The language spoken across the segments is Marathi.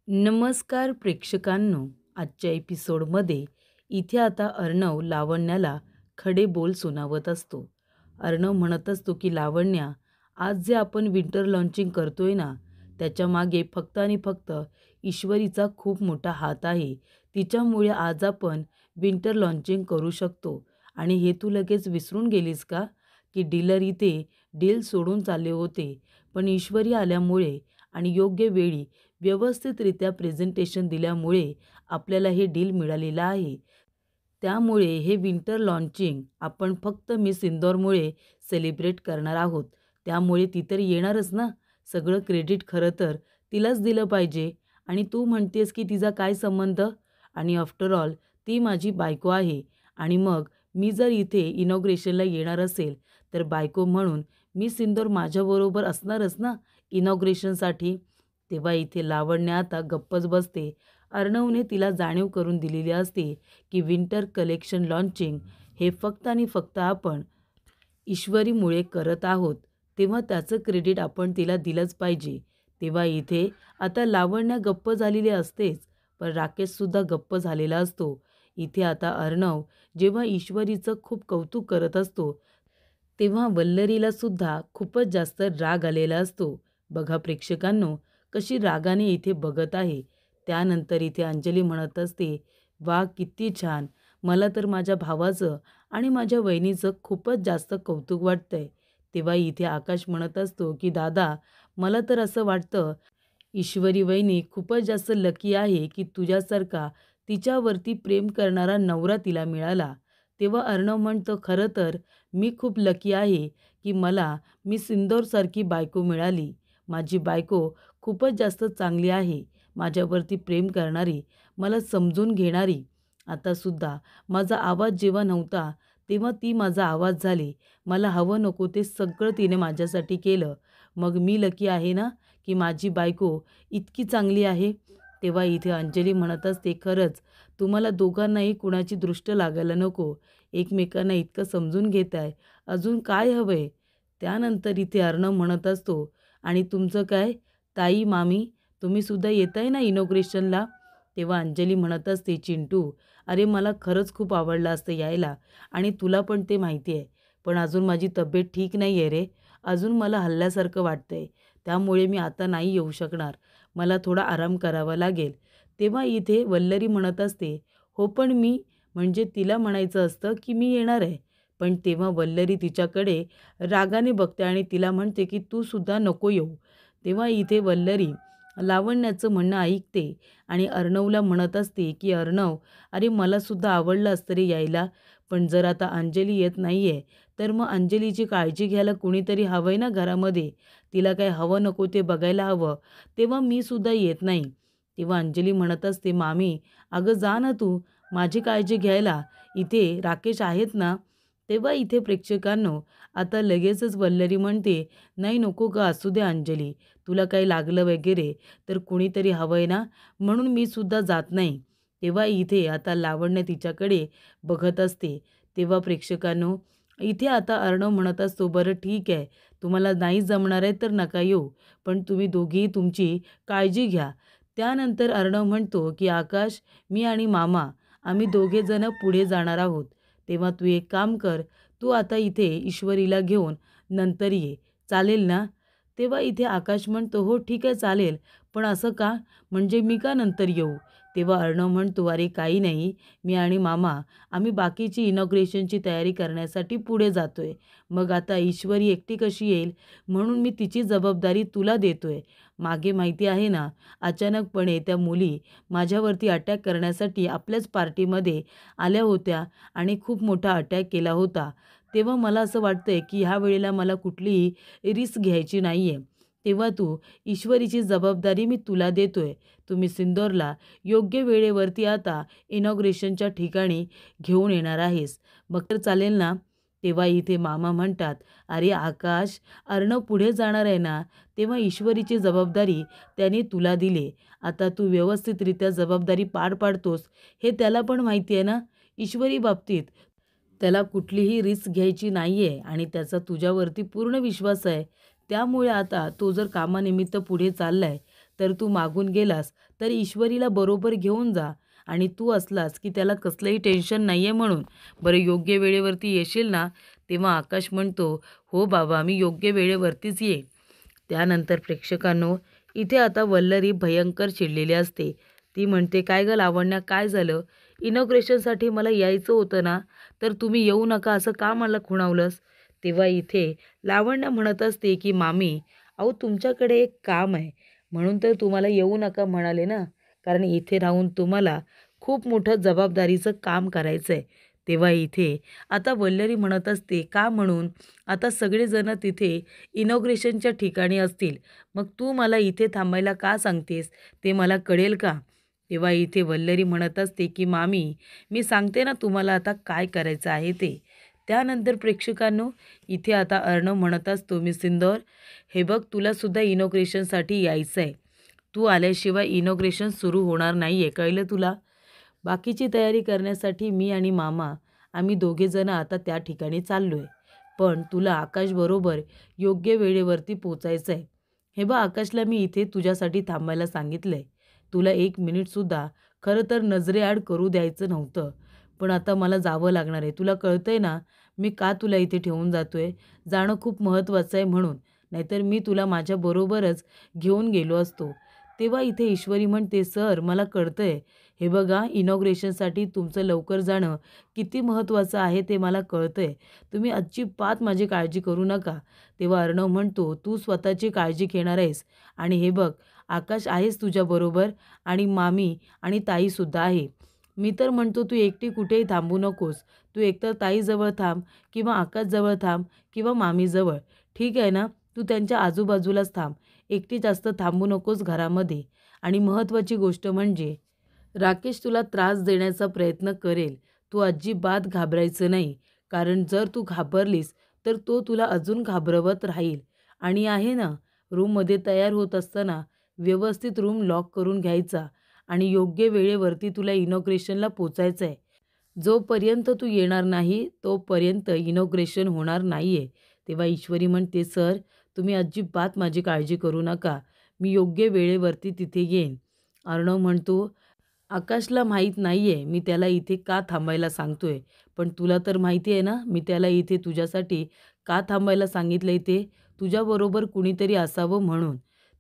नमस्कार प्रेक्षकांनो, आजच्या एपिसोडमध्ये इथे आता अर्णव लावण्याला खडे बोल सुनावत असतो. अर्णव म्हणत असतो की लावण्या, आज जे आपण विंटर लॉन्चिंग करतोय ना, त्याच्या मागे फक्त आणि फक्त ईश्वरीचा खूप मोठा हात आहे. तिच्यामुळे आज आपण विंटर लॉन्चिंग करू शकतो. आणि हे तू लगेच विसरून गेलीस का, की डीलर इथे डील सोडून चालले होते, पण ईश्वरी आल्यामुळे आणि योग्य वेळी व्यवस्थितरित्या प्रेझेंटेशन दिल्यामुळे आपल्याला हे डील मिळालेलं आहे. त्यामुळे हे विंटर लॉन्चिंग आपण फक्त मिस इंदोरमुळे सेलिब्रेट करणार आहोत. त्यामुळे ती तर येणारच ना. सगळं क्रेडिट खरं तर तिलाच दिलं पाहिजे. आणि तू म्हणतेस की तिचा काय संबंध? आणि आफ्टर ऑल ती माझी बायको आहे. आणि मग मी जर इथे इनॉग्रेशनला येणार असेल तर बायको म्हणून मिस इंदोर माझ्याबरोबर असणारच ना इनॉग्रेशनसाठी. तेव्हा इथे लावण्य आता गप्पच बसते. अर्णवने तिला जाणीव करून दिलेली असते की विंटर कलेक्शन लॉन्चिंग हे फक्त आणि फक्त आपण ईश्वरीमुळे करत आहोत, तेव्हा त्याचं क्रेडिट आपण तिला दिलंच पाहिजे. तेव्हा इथे आता लावण्य गप्प झालेली असतेच, पण राकेशसुद्धा गप्प झालेला असतो. इथे आता अर्णव जेव्हा ईश्वरीचं खूप कौतुक करत असतो, तेव्हा वल्लरीला सुद्धा खूपच जास्त राग आलेला असतो. बघा प्रेक्षकांनो, कशी रागाने इथे बघत आहे. त्यानंतर इथे अंजली म्हणत असते, वा किती छान, मला तर माझ्या भावाचं आणि माझ्या वहिनीचं खूपच जास्त कौतुक वाटतंय. तेव्हा इथे आकाश म्हणत असतो की दादा, मला तर असं वाटतं ईश्वरी वहिनी खूपच जास्त लकी आहे की तुझ्यासारखा तिच्यावरती प्रेम करणारा नवरा तिला मिळाला. तेव्हा अर्णव म्हणतो, खरं तर मी खूप लकी आहे की मला मिस इंदोरसारखी बायको मिळाली. माझी बायको खूपच जास्त चांगली आहे, माझ्यावरती प्रेम करणारी, मला समजून घेणारी. आतासुद्धा माझा आवाज जेव्हा नव्हता तेव्हा ती माझा आवाज झाली. मला हवं नको ते सगळं तिने माझ्यासाठी केलं. मग मी लकी आहे ना की माझी बायको इतकी चांगली आहे. तेव्हा इथे अंजली म्हणत असते, खरंच तुम्हाला दोघांनाही कुणाची दृष्ट लागायला नको. एकमेकांना इतकं समजून घेत आहे, अजून काय हवंय? त्यानंतर इथे अर्णव म्हणत असतो, आणि तुमचं काय ताई, मामी, तुम्ही सुद्धा येताय ना इनॉग्रेशनला? तेव्हा अंजली म्हणत असते, चिंटू, अरे मला खरंच खूप आवडलं असतं यायला, आणि तुला पण ते माहिती आहे. पण अजून माझी तब्येत ठीक नाही आहे रे. अजून मला हलल्यासारखं वाटतंय. त्यामुळे मी आता नाही येऊ शकणार. मला थोडा आराम करावा लागेल. तेव्हा इथे वल्लरी म्हणत असते, हो पण मी, म्हणजे तिला म्हणायचं असतं की मी येणार आहे. पण तेव्हा वल्लरी तिच्याकडे रागाने बघते आणि तिला म्हणते की तू सुद्धा नको येऊ. तेव्हा इथे वल्लरी लावण्याचं म्हणणं ऐकते आणि अर्णवला म्हणत असते की अर्णव, अरे मलासुद्धा आवडलं असतं रे यायला, पण जर आता अंजली येत नाही आहे तर मग अंजलीची काळजी घ्यायला कुणीतरी हवं आहे ना घरामध्ये. तिला काय हवं नको ते बघायला हवं. तेव्हा मी सुद्धा येत नाही. तेव्हा अंजली म्हणत असते, मामी, अगं जा ना तू माझी काळजी घ्यायला, इथे राकेश आहेत ना. तेव्हा इथे प्रेक्षकांनो आता लगेचच वल्लरी म्हणते, नाही नको गं, असू दे अंजली, तुला काही लागलं वगैरे तर कुणीतरी हवं आहे ना, म्हणून मी सुद्धा जात नाही. तेव्हा इथे आता लावण्य तिच्याकडे बघत असते. तेव्हा प्रेक्षकांनो इथे आता अर्णव म्हणत असतो, बरं ठीक आहे, तुम्हाला नाही जमणार आहे तर नका येऊ, पण तुम्ही दोघीही तुमची काळजी घ्या. त्यानंतर अर्णव म्हणतो की आकाश, मी आणि मामा आम्ही दोघेजणं पुढे जाणार आहोत. तेव्हा तू एक काम कर, तू आता इथे ईश्वरीला घेऊन नंतर ये, चालेल ना? तेव्हा इथे आकाश म्हणतो, हो ठीक आहे चालेल, पण असं का, म्हणजे मी का नंतर येऊ? तेव्हा अर्णव म्हणतो, अरे काही नाही, मी आणि मामा आम्ही बाकीची इनॉग्रेशनची तयारी करण्यासाठी पुढे जातोय. मग आता ईश्वरी एकटी कशी येईल, म्हणून मी तिची जबाबदारी तुला देतोय. मागे माहिती आहे ना, अचानकपणे त्या मुली माझ्यावरती अटॅक करण्यासाठी आपल्याच पार्टीमध्ये आल्या होत्या आणि खूप मोठा अटॅक केला होता. तेव्हा मला असं वाटतंय की ह्या वेळेला मला कुठलीही रिस्क घ्यायची नाही आहे. तेव्हा तू ईश्वरीची जबाबदारी मी तुला देतोय. तुम्ही सिंदोरला योग्य वेळेवरती आता इनॉग्रेशनच्या ठिकाणी घेऊन येणार आहेस. मग तर चालेल ना? तेव्हा इथे मामा म्हणतात, अरे आकाश, अर्णव पुढे जाणार आहे ना, तेव्हा ईश्वरीची जबाबदारी त्याने तुला दिली. आता तू व्यवस्थितरित्या जबाबदारी पार पाडतोस हे त्याला पण माहिती आहे ना. ईश्वरी बाबतीत त्याला कुठलीही रिस्क घ्यायची नाही आहे आणि त्याचा तुझ्यावरती पूर्ण विश्वास आहे. त्यामुळे आता तो जर कामानिमित्त पुढे चालला आहे तर तू मागून गेलास तर ईश्वरीला बरोबर घेऊन जा आणि तू असलास की त्याला कसलंही टेन्शन नाही आहे म्हणून. बरं योग्य वेळेवरती येशील ना? तेव्हा आकाश म्हणतो, हो बाबा मी योग्य वेळेवरतीच येईन. त्यानंतर प्रेक्षकांनो, इथे आता वल्लरी भयंकर चिडलेली असते. ती म्हणते, काय गं लावण्या, काय झालं? इनॉग्रेशनसाठी मला यायचं होतं ना, तर तुम्ही येऊ नका असं का मला खुणावलंस? तेव्हा इथे लावण्य म्हणत असते की मामी, अहो तुमच्याकडे एक काम आहे म्हणून तर तुम्हाला येऊ नका म्हणाले ना, कारण इथे राहून तुम्हाला खूप मोठं जबाबदारीचं काम करायचं आहे. तेव्हा इथे आता वल्लरी म्हणत असते, का म्हणून? आता सगळेजण तिथे इनॉग्रेशनच्या ठिकाणी असतील, मग तू मला इथे थांबायला का सांगतेस? ते मला कळेल का? तेव्हा इथे वल्लरी म्हणत असते की मामी, मी सांगते ना तुम्हाला आता काय करायचं आहे ते. त्यानंतर प्रेक्षकांनो, इथे आता अर्णव म्हणत असतो, मिस इंदौर, हे बघ तुलासुद्धा इनॉग्रेशनसाठी यायचं आहे. तू आल्याशिवाय इनॉग्रेशन सुरू होणार नाही आहे, कळलं तुला? बाकीची तयारी करण्यासाठी मी आणि मामा आम्ही दोघेजणं आता त्या ठिकाणी चाललो आहे. पण तुला आकाशबरोबर योग्य वेळेवरती पोचायचं आहे. हे बघ आकाशला मी इथे तुझ्यासाठी थांबायला सांगितलं आहे. तुला 1 मिनिटसुद्धा खरं तर नजरेआड करू द्यायचं नव्हतं. पण आता मला जावं लागणार आहे. तुला कळतंय ना मी का तुला इथे ठेवून जातो आहे? जाणं खूप महत्त्वाचं आहे म्हणून. नाहीतर मी तुला माझ्याबरोबरच घेऊन गेलो असतो. तेव्हा इथे ईश्वरी म्हणते, सर मला कळतंय. हे बघा इनॉग्रेशनसाठी तुमचं लवकर जाणं किती महत्त्वाचं आहे ते मला कळतंय. तुम्ही अजिबात माझी काळजी करू नका. तेव्हा अर्णव म्हणतो, तू स्वतःची काळजी घेणार आहेस आणि हे बघ आकाश आहेच तुझ्याबरोबर आणि मामी आणि ताईसुद्धा आहे. मी तर म्हणतो तू एकटी कुठेही थांबू नकोस. तू एकतर ताईजवळ थांब किंवा आकाशजवळ थांब किंवा मामीजवळ. ठीक आहे ना? तू त्यांच्या आजूबाजूलाच थांब. एकटी जास्त थांबू नकोस घरामध्ये. आणि महत्त्वाची गोष्ट म्हणजे राकेश तुला त्रास देण्याचा प्रयत्न करेल. तू अजिबात घाबरायचं नाही. कारण जर तू घाबरलीस तर तो तुला अजून घाबरवत राहील. आणि आहे ना, रूममध्ये तयार होत असताना व्यवस्थित रूम लॉक करून घ्यायचा आणि योग्य वेळेवरती तुला इनॉग्रेशनला पोचायचं आहे. जोपर्यंत तू येणार नाही तोपर्यंत इनॉग्रेशन होणार नाही आहे. तेव्हा ईश्वरी म्हणते, सर तुम्ही अजिबात माझी काळजी करू नका. मी योग्य वेळेवरती तिथे येईन. अर्णव म्हणतो, आकाशला माहीत नाही आहे मी त्याला इथे का थांबायला सांगतो आहे. पण तुला तर माहिती आहे ना मी त्याला इथे तुझ्यासाठी का थांबायला सांगितलं आहे ते? तुझ्याबरोबर कुणीतरी असावं म्हणून.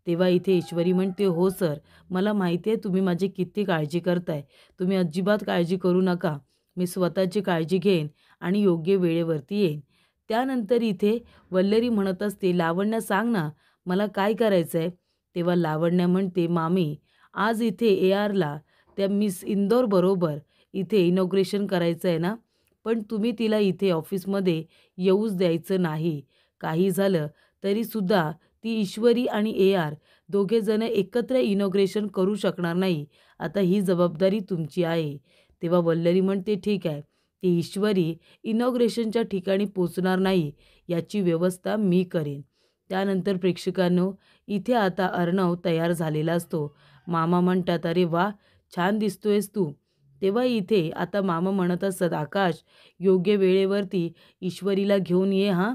तेव्हा इथे ईश्वरी म्हणते, हो सर मला माहिती आहे तुम्ही माझी किती काळजी करताय. तुम्ही अजिबात काळजी करू नका. मी स्वतःची काळजी घेईन आणि योग्य वेळेवरती येईन. त्यानंतर इथे वल्लरी म्हणत असते, लावण्या सांग ना मला काय करायचं आहे? तेव्हा लावण्या म्हणते, मामी आज इथे ARला त्या मिस इंदौरबरोबर इथे इनॉग्रेशन करायचं आहे ना, पण तुम्ही तिला इथे ऑफिसमध्ये येऊच द्यायचं नाही. काही झालं तरीसुद्धा ती ईश्वरी आणि AR दोघेजण एकत्र इनॉग्रेशन करू शकणार नाही. आता ही जबाबदारी तुमची आहे. तेव्हा वल्लरी म्हणते, ठीक आहे. ती ईश्वरी इनॉग्रेशनच्या ठिकाणी पोचणार नाही याची व्यवस्था मी करेन. त्यानंतर प्रेक्षकांनो, इथे आता अर्णव तयार झालेला असतो. मामा म्हणतात, अरे वा छान दिसतोयस तू. तेव्हा इथे आता मामा म्हणत असतात, आकाश योग्य वेळेवरती ईश्वरीला घेऊन ये हां.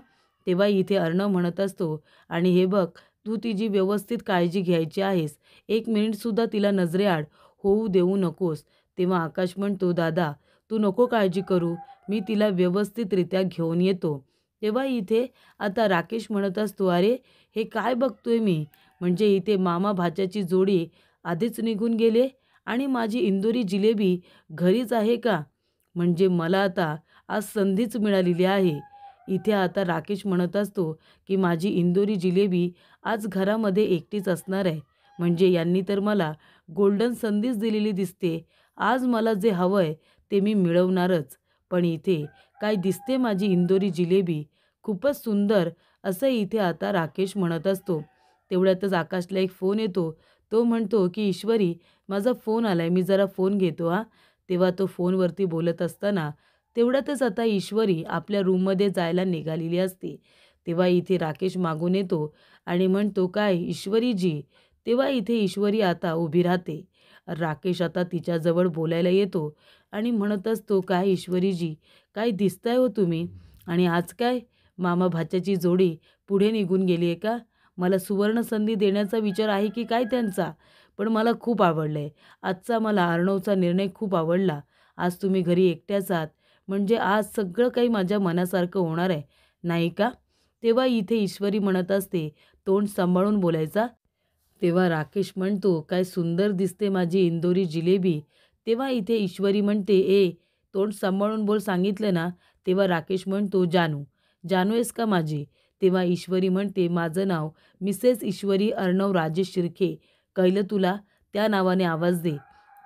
तेव्हा इथे अर्णव म्हणत असतो, आणि हे बघ तू तिची व्यवस्थित काळजी घ्यायची आहेस. 1 मिनिटसुद्धा तिला नजरेआड होऊ देऊ नकोस. तेव्हा आकाश म्हणतो, दादा तू नको काळजी करू, मी तिला व्यवस्थितरित्या घेऊन येतो. तेव्हा इथे आता राकेश म्हणत असतो, अरे हे काय बघतोय मी, म्हणजे इथे मामा भाच्याची जोडी आधीच निघून गेले आणि माझी इंदोरी जिलेबी घरीच आहे का? म्हणजे मला आता आज संधीच मिळालेली आहे. इथे आता राकेश म्हणत असतो की माझी इंदोरी जिलेबी आज घरामध्ये एकटीच असणार आहे. म्हणजे यांनी तर मला गोल्डन संधीच दिलेली दिसते. आज मला जे हवं आहे ते मी मिळवणारच. पण इथे काय दिसते माझी इंदोरी जिलेबी, खूपच सुंदर असं इथे आता राकेश म्हणत असतो. तेवढ्यातच आकाशला एक फोन येतो. तो म्हणतो की ईश्वरी माझा फोन आला आहे, मी जरा फोन घेतो हां. तेव्हा तो फोनवरती बोलत असताना तेवढ्यातच आता ईश्वरी आपल्या रूममध्ये जायला निघालेली असते. तेव्हा इथे राकेश मागून येतो आणि म्हणतो, काय ईश्वरीजी? तेव्हा इथे ईश्वरी आता उभी राहते. राकेश आता तिच्याजवळ बोलायला येतो आणि म्हणत असतो, काय ईश्वरीजी काय दिसताय हो तुम्ही? आणि आज काय मामा भाच्याची जोडी पुढे निघून गेली आहे का? मला सुवर्ण संधी देण्याचा विचार आहे की काय त्यांचा? पण मला खूप आवडलं आहे. आजचा मला अर्णवचा निर्णय खूप आवडला. आज तुम्ही घरी एकट्याच आहात, म्हणजे आज सगळं काही माझ्या मनासारखं होणार आहे, नाही का? तेव्हा इथे ईश्वरी म्हणत असते, तोंड सांभाळून बोलायचा. तेव्हा राकेश म्हणतो, काय सुंदर दिसते माझी इंदोरी जिलेबी. तेव्हा इथे ईश्वरी म्हणते, ए तोंड सांभाळून बोल सांगितलं ना. तेव्हा राकेश म्हणतो, जानू. जानू आहेस का माझी? तेव्हा ईश्वरी म्हणते, माझं नाव मिसेस ईश्वरी अर्णव राजेश शिर्के. कळलं तुला? त्या नावाने आवाज दे.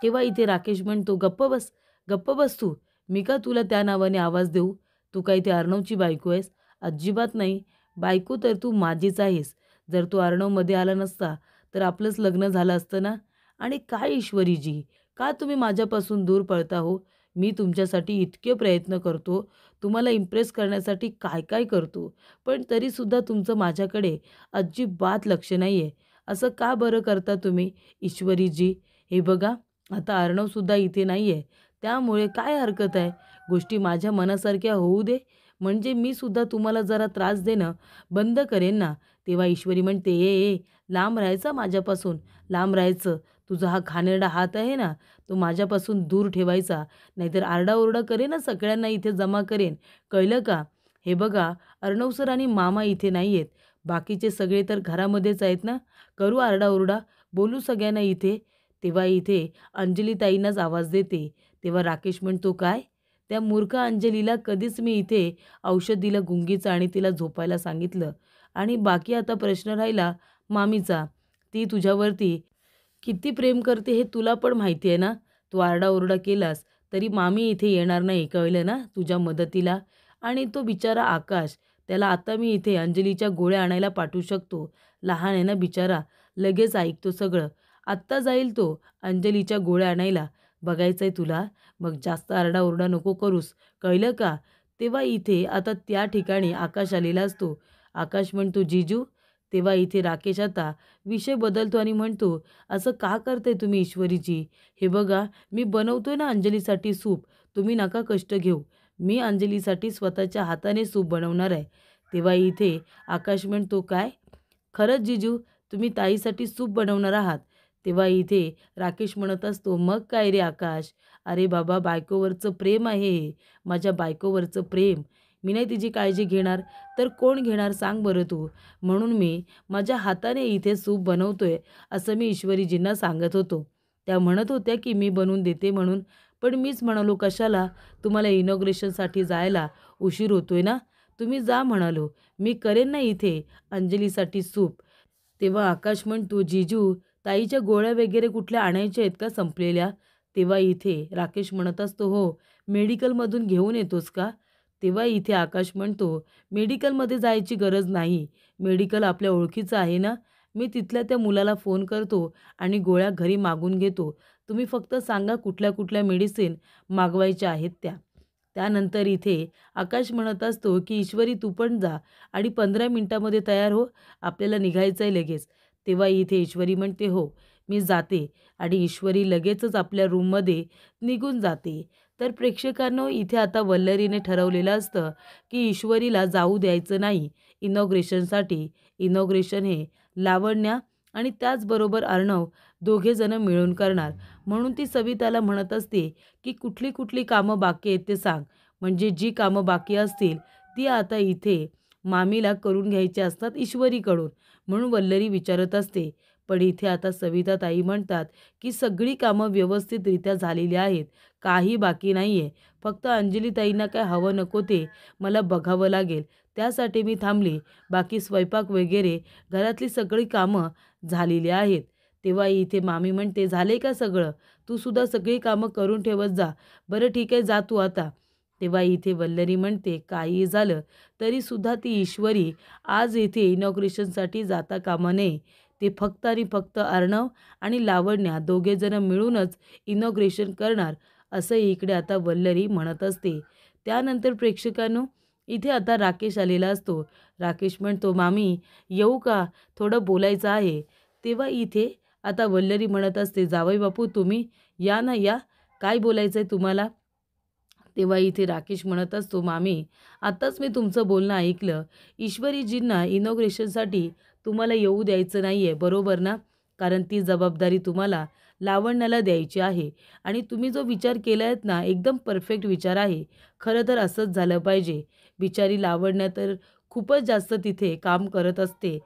तेव्हा इथे राकेश म्हणतो, गप्प बस, गप्प बस तू. मी का तुला त्या नावाने आवाज देऊ? तू काय ते अर्णवची बायको आहेस? अजिबात नाही. बायको तर तू माझीच आहेस. जर तू अर्णवमध्ये आला नसता तर आपलंच लग्न झालं असतं ना. आणि काय ईश्वरीजी, का तुम्ही माझ्यापासून दूर पळता हो? मी तुमच्यासाठी इतके प्रयत्न करतो, तुम्हाला इम्प्रेस करण्यासाठी काय काय करतो, पण तरीसुद्धा तुमचं माझ्याकडे अजिबात लक्ष नाही आहे. असं का बरं करता तुम्ही ईश्वरीजी? हे बघा, आता अर्णवसुद्धा इथे नाही आहे, त्यामुळे काय हरकत आहे, गोष्टी माझ्या मनासारख्या होऊ दे, म्हणजे मी सुद्धा तुम्हाला जरा त्रास देणं बंद करेन ना. तेव्हा ईश्वरी म्हणते, ए लांब राहायचं माझ्यापासून, लांब राहायचं. तुझा हा घाणेरडा हात आहे ना, तो माझ्यापासून दूर ठेवायचा. नाहीतर आरडाओरडा करेन ना, सगळ्यांना इथे जमा करेन. कळलं का? हे बघा, अर्णव सर आणि मामा इथे नाही आहेत. बाकीचे सगळे तर घरामध्येच आहेत ना. करू आरडाओरडा, बोलू सगळ्यांना इथे. तेव्हा इथे अंजलीताईंनाच आवाज देते. तेव्हा राकेश म्हणतो, काय? त्या मूर्ख अंजलीला कधीच मी इथे औषध दिलं गुंगीचं आणि तिला झोपायला सांगितलं. आणि बाकी आता प्रश्न राहिला मामीचा. ती तुझ्यावरती किती प्रेम करते हे तुला पण माहिती आहे ना. तू आरडाओरडा केलास तरी मामी इथे येणार नाही, कळलं ना तुझ्या मदतीला. आणि तो बिचारा आकाश, त्याला आता मी इथे अंजलीच्या गोळ्या आणायला पाठवू शकतो. लहान आहे ना बिचारा, लगेच ऐकतो सगळं. आत्ता जाईल तो अंजलीच्या गोळ्या आणायला. बघायचं आहे तुला. मग जास्त आरडाओरडा नको करूस, कळलं का? तेव्हा इथे आता त्या ठिकाणी आकाश आलेला असतो. आकाश म्हणतो, जीजू. तेव्हा इथे राकेश आता विषय बदलतो आणि म्हणतो, असं का करताय तुम्ही ईश्वरीजी? हे बघा, मी बनवतोय ना अंजलीसाठी सूप, तुम्ही नका कष्ट घेऊ. मी अंजलीसाठी स्वतःच्या हाताने सूप बनवणार आहे. तेव्हा इथे आकाश म्हणतो, काय? खरंच जीजू, तुम्ही ताईसाठी सूप बनवणार आहात? तेव्हा इथे राकेश म्हणत असतो, मग काय रे आकाश? अरे बाबा, बायकोवरचं प्रेम आहे हे, माझ्या बायकोवरचं प्रेम. मी नाही तिची काळजी घेणार तर कोण घेणार सांग बरं तू? म्हणून मी माझ्या हाताने इथे सूप बनवतोय, असं मी ईश्वरीजींना सांगत होतो. त्या म्हणत होत्या की मी बनवून देते म्हणून, पण मीच म्हणालो, कशाला? तुम्हाला इनॉग्रेशनसाठी जायला उशीर होतोय ना, तुम्ही जा म्हणालो. मी करेन ना इथे अंजलीसाठी सूप. तेव्हा आकाश म्हणतो, जीजू, ताईच्या गोळ्या वगैरे कुठल्या आणायच्या आहेत का संपलेल्या? तेव्हा इथे राकेश म्हणत असतो, हो. मेडिकलमधून घेऊन येतोस का? तेव्हा इथे आकाश म्हणतो, मेडिकलमध्ये जायची गरज नाही. मेडिकल आपल्या ओळखीचं आहे ना. मी तिथल्या त्या मुलाला फोन करतो आणि गोळ्या घरी मागून घेतो. तुम्ही फक्त सांगा कुठल्या कुठल्या मेडिसिन मागवायच्या आहेत त्या. त्यानंतर इथे आकाश म्हणत असतो, की ईश्वरी तू पण जा आणि 15 मिनिटामध्ये तयार हो, आपल्याला निघायचं आहे लगेच. तेव्हा इथे ईश्वरी म्हणते, हो मी जाते. आणि ईश्वरी लगेचच आपल्या रूममध्ये निघून जाते. तर प्रेक्षकांनो, इथे आता वल्लरीने ठरवलेलं असतं की ईश्वरीला जाऊ द्यायचं नाही इनॉग्रेशनसाठी. इनॉग्रेशन हे लावण्या आणि त्याचबरोबर अर्णव दोघेजणं मिळून करणार. म्हणून ती सविताला म्हणत असते की कुठली कुठली कामं बाकी आहेत ते सांग. म्हणजे जी कामं बाकी असतील ती आता इथे मामीला करून घ्यायची असतात ईश्वरीकडून. म्हणून वल्लरी विचारत असते. पण इथे आता सविता ताई म्हणतात की सगळी कामं व्यवस्थितरित्या झालेली आहेत, काही बाकी नाही आहे. फक्त अंजलीताईंना काय हवं नको ते मला बघावं लागेल, त्यासाठी मी थांबली. बाकी स्वयंपाक वगैरे घरातली सगळी कामं झालेली आहेत. तेव्हा इथे मामी म्हणते, झाले का सगळं? तू सुद्धा सगळी कामं करून ठेवत जा. बरं ठीक आहे, जा तू आता. तेव्हा इथे वल्लरी म्हणते, काहीही झालं तरीसुद्धा ती ईश्वरी आज इथे इनॉग्रेशनसाठी जाता कामा नये. ते फक्त आणि फक्त अर्णव आणि लावण्या दोघेजणं मिळूनच इनॉग्रेशन करणार, असं इकडे आता वल्लरी म्हणत असते. त्यानंतर प्रेक्षकांनो, इथे आता राकेश आलेला असतो. राकेश म्हणतो, मामी येऊ का? थोडं बोलायचं आहे. तेव्हा इथे आता वल्लरी म्हणत असते, जावई बापू तुम्ही या ना, या. काय बोलायचं आहे तुम्हाला? तेव्हा इथे राकेश म्हणत असतो, मामी आत्ताच मी तुमचं बोलणं ऐकलं. ईश्वरीजींना इनॉग्रेशनसाठी तुम्हाला येऊ द्यायचं नाही आहे, बरोबर ना? कारण ती जबाबदारी तुम्हाला लावण्याला द्यायची आहे आणि तुम्ही जो विचार केला आहेत ना, एकदम परफेक्ट विचार आहे. खरं तर असंच झालं पाहिजे. बिचारी लावण्य तर खूपच जास्त तिथे काम करत असते.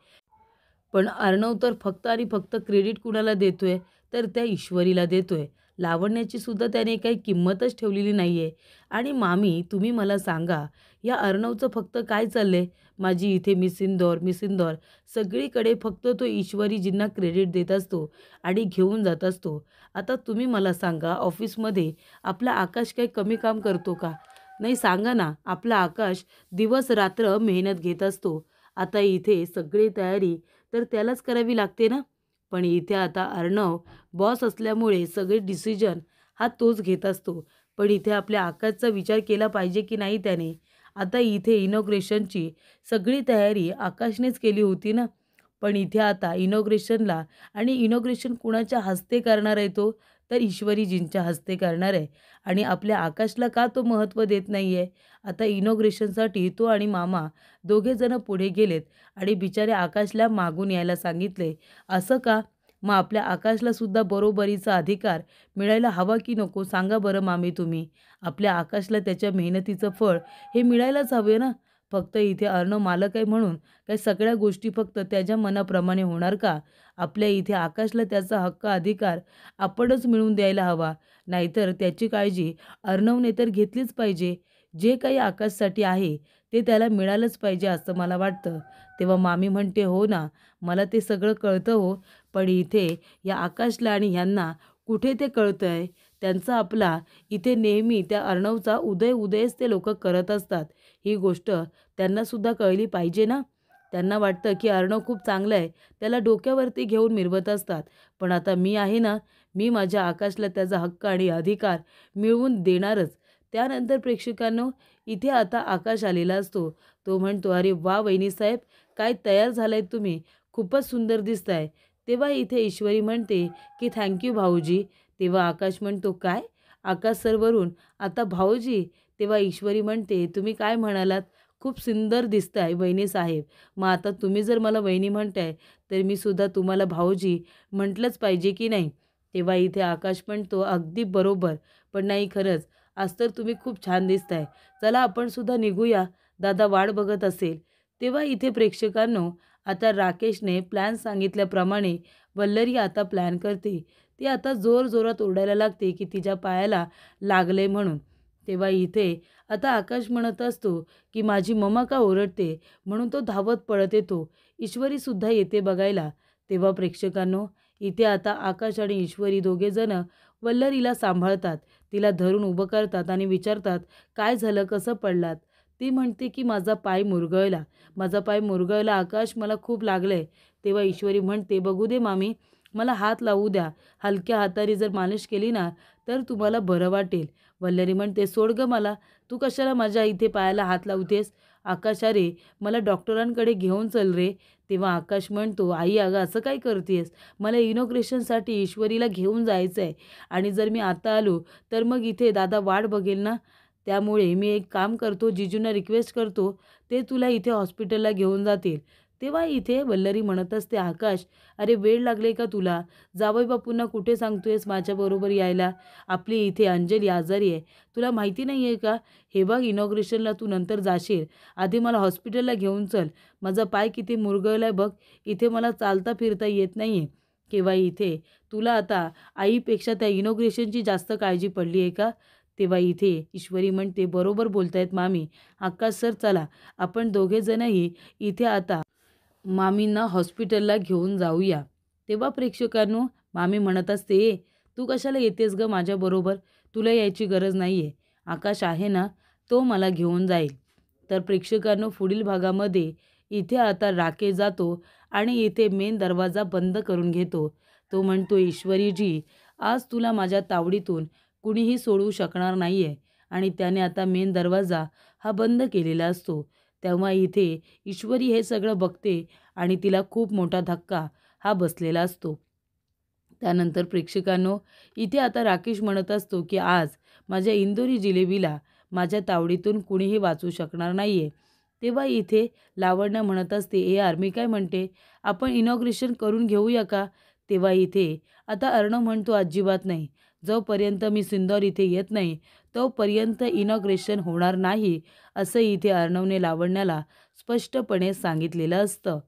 पण अर्णव तर फक्त आणि फक्त क्रेडिट कुणाला देतोय, तर त्या ईश्वरीला देतोय. लावण्याची सुद्धा त्याने काही किंमतच ठेवलेली नाही आहे. आणि मामी तुम्ही मला सांगा, या अर्णवचं फक्त काय चाललंय? माझी इथे मिस इंदौर, मिस इंदौर सगळीकडे फक्त तो ईश्वरीजींना क्रेडिट देत असतो आणि घेऊन जात असतो. आता तुम्ही मला सांगा, ऑफिसमध्ये आपला आकाश काही कमी काम करतो का? नाही सांगा ना, आपला आकाश दिवस-रात्र मेहनत घेत असतो. आता इथे सगळी तयारी तर त्यालाच करावी लागते ना. पण इथे आता अर्णव बॉस असल्यामुळे सगळे डिसिजन हा तोच घेत असतो. पण इथे आपल्या आकाशचा विचार केला पाहिजे की नाही त्याने. आता इथे इनॉग्रेशनची सगळी तयारी आकाशनेच केली होती ना. पण इथे आता इनॉग्रेशनला आणि इनॉग्रेशन कुणाच्या हस्ते करणार आहे तो? तर ईश्वरीजींच्या हस्ते करणार आहे. आणि आपल्या आकाशला का तो महत्त्व देत नाही आहे? आता इनॉग्रेशनसाठी तो आणि मामा दोघेजणं पुढे गेलेत आणि बिचाऱ्या आकाशला मागून यायला सांगितले. असं का? मग आपल्या आकाशला सुद्धा बरोबरीचा अधिकार मिळायला हवा की नको सांगा बरं मामी तुम्ही. आपल्या आकाशला त्याच्या मेहनतीचं फळ हे मिळायलाच हवे ना. फक्त इथे अर्णव मालक आहे म्हणून काय सगळ्या गोष्टी फक्त त्याच्या मनाप्रमाणे होणार का? आपल्या इथे आकाशला त्याचा हक्क अधिकार आपणच मिळवून द्यायला हवा. नाहीतर त्याची काळजी अर्णवने तर घेतलीच पाहिजे. जे काही आकाशसाठी आहे ते त्याला मिळालंच पाहिजे असं मला वाटतं. तेव्हा मामी म्हणते, "हो ना, मला ते सगळं कळतं हो, पण इथे या आकाशला आणि ह्यांना कुठे ते कळतंय? त्यांचा आपला इथे नेहमी त्या अर्णवचा उदयच ते लोकं करत असतात. ही गोष्ट त्यांनासुद्धा कळली पाहिजे ना." त्यांना वाटतं की अर्णव खूप चांगला आहे, त्याला डोक्यावरती घेऊन मिरवत असतात. पण आता मी आहे ना, मी माझ्या आकाशला त्याचा हक्क आणि अधिकार मिळवून देणारच. त्यानंतर प्रेक्षकांनो, इथे आता आकाश आलेला असतो. तो म्हणतो, "अरे वाह वहिनीसाहेब, काय तयार झालाय तुम्ही, खूपच सुंदर दिसताय." तेव्हा इथे ईश्वरी म्हणते की "थँक यू भाऊजी." तेव्हा आकाश म्हणतो, "काय?" आकाश सरवरून आता भाऊजी. तेव्हा ईश्वरी म्हणते, "तुम्ही काय म्हणालात? खूप सुंदर दिसताय वहिनीसाहेब. मग आता तुम्ही जर मला वहिनी म्हणताय, तर मी सुद्धा तुम्हाला भाऊजी म्हटलंच पाहिजे की नाही?" तेव्हा इथे आकाश म्हणतो, "अगदी बरोबर. पण नाही खरंच, आज तर तुम्ही खूप छान दिसताय. चला आपण सुद्धा निघूया, दादा वाट बघत असेल." तेव्हा इथे प्रेक्षकांनो, आता राकेशने प्लॅन सांगितल्याप्रमाणे वल्लरी आता प्लॅन करते. ती आता जोरजोरात ओरडायला लागते की तिच्या पायाला लागले म्हणून. तेव्हा इथे आता आकाश म्हणत असतो की माझी मम्मा का ओरडते, म्हणून तो धावत पळत येतो. ईश्वरीसुद्धा येते बघायला. तेव्हा प्रेक्षकांनो, इथे आता आकाश आणि ईश्वरी दोघेजणं वल्लरीला सांभाळतात. तिला धरून उभं करतात आणि विचारतात, "काय झालं? कसं पडलात?" ती म्हणते की "माझा पाय मुरगळला. माझा पाय मुरगळला आकाश, मला खूप लागलंय." तेव्हा ईश्वरी म्हणते, "बघू दे मामी, मला हात लावू द्या. हलक्या हाताने जर मालिश केली ना, तर तुम्हाला बरं वाटेल." वल्लरी म्हणते, "सोड गं मला. तू कशाला माझ्या इथे पायाला हात लावतेस?" आकाश, "अरे, मला डॉक्टरांकडे घेऊन चल रे." तेव्हा आकाश म्हणतो, "आई अगं असं काय करतेस? मला इनॉग्रेशनसाठी ईश्वरीला घेऊन जायचं आहे आणि जर मी आता आलो, तर मग इथे दादा वाट बघेल ना. त्यामुळे मी एक काम करतो, जीजूंना रिक्वेस्ट करतो, ते तुला इथे हॉस्पिटलला घेऊन जातील." तेव्हा इथे वल्लरी म्हणत असते, "आकाश, अरे वेळ लागले का तुला? जावई बापूंना कुठे सांगतोयस माझ्याबरोबर यायला? आपली इथे अंजली आजारी आहे. तुला माहिती नाही आहे का? हे बघ इनॉग्रेशनला तू नंतर जाशील. आधी मला हॉस्पिटलला घेऊन चल. माझा पाय किती मुरगळलाय बघ. इथे मला चालता फिरता येत नाही आहे." किंवा इथे तुला आता आईपेक्षा त्या इनॉग्रेशनची जास्त काळजी पडली आहे का? तेव्हा इथे ईश्वरी म्हणते, "बरोबर बोलतायत मामी. आकाश सर चला, आपण दोघेजणंही इथे आता मामींना हॉस्पिटलला घेऊन जाऊया." तेव्हा प्रेक्षकांनो, मामी म्हणत असते, "ए, तू कशाला येतेस गं माझ्याबरोबर? तुला यायची गरज नाही आहे. आकाश आहे ना, तो मला घेऊन जाईल." तर प्रेक्षकांनो, पुढील भागामध्ये इथे आता राकेश जातो आणि इथे मेन दरवाजा बंद करून घेतो. तो म्हणतो, "ईश्वरीजी, आज तुला माझ्या तावडीतून कुणीही सोडवू शकणार नाही आहे." आणि त्याने आता मेन दरवाजा हा बंद केलेला असतो. तेव्हा इथे ईश्वरी हे सगळं बघते आणि तिला खूप मोठा धक्का हा बसलेला असतो. त्यानंतर प्रेक्षकांनो, इथे आता राकेश म्हणत असतो की आज माझ्या इंदोरी जिलेबीला माझ्या तावडीतून कुणीही वाचू शकणार नाही आहे. तेव्हा इथे लावण्य म्हणत असते, "ए यार, मी काय म्हणते, आपण इनॉग्रेशन करून घेऊया का? तेव्हा इथे आता अर्णव म्हणतो, अजिबात नाही. जोपर्यंत मी सिंदूर इथे येत नाही तोपर्यंत इनॉग्रेशन होणार नाही, असं इथे अर्णवने लावण्याला स्पष्टपणे सांगितलेलं असतं.